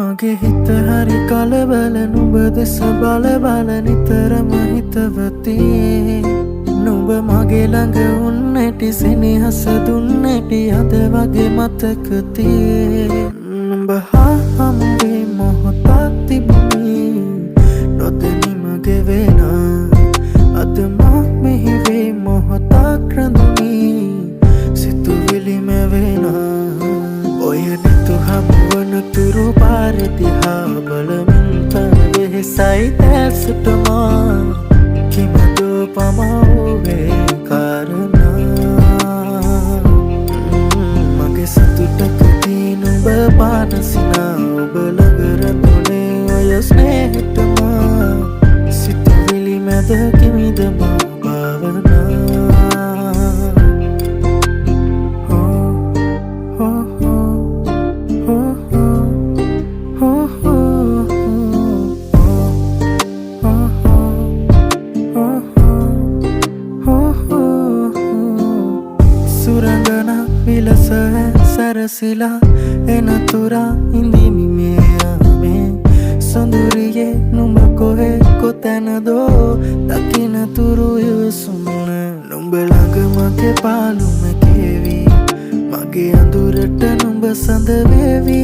මගේ හිත හරි කලබල නුඹ දෙස බල බල නිතරම හිතවති නුඹ මගේ ළඟ උන්නැටි සෙනෙහස දුන්නැටි අද වගේ මතකති නුඹ හා හම්බේ මොහොතක් තිබුණි නොදැනීම ගෙවෙන අද මා මෙහි වේ මොහොතක් රැඳුනි සිතුවිලි මැවෙන ඔය නිතු හමුවන තුරු පාර දිහා බලමින් වෙහෙසයි දැසටම කිමදෝ පමවුවේ කාරණා මගේ සතුටකදී නුඹ පානසිනා ඔබ ළඟ රැඳුනේ ඔය ස්නේහතම සිතුවිලි මැද කිමිදම භාවනා සුරංගන විලස සැරසිලා එනතුරා ඉඳිමි මේ සොඳුරියේ නුඹ කොහේ කොතැනදෝ දකිනතුරු ඉවසුම්න නුඹ ළඟ මගේ පාලුම කෙවි මගේ අඳුරට නුඹ සඳ වේවි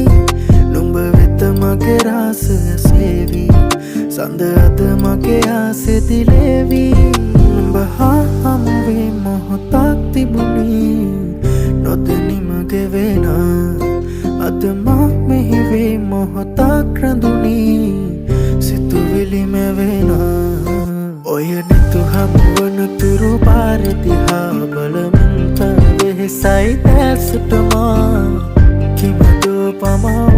නුඹ වෙත මගේ රාසය සේවි සඳ අද මගේ ආසෙ දිලේවි නුඹ හා හමුවේ මොහොතක් තිබුණි නොදැනීම ගෙවෙන අද මා මෙහි වේ මොහොතක් රැඳුනි සිතුවිලි මැවෙන ඔය නිතු හමුවන තුරු පාර දිහා බලමින් වෙහෙසයි දැසටම කිමදෝ පමා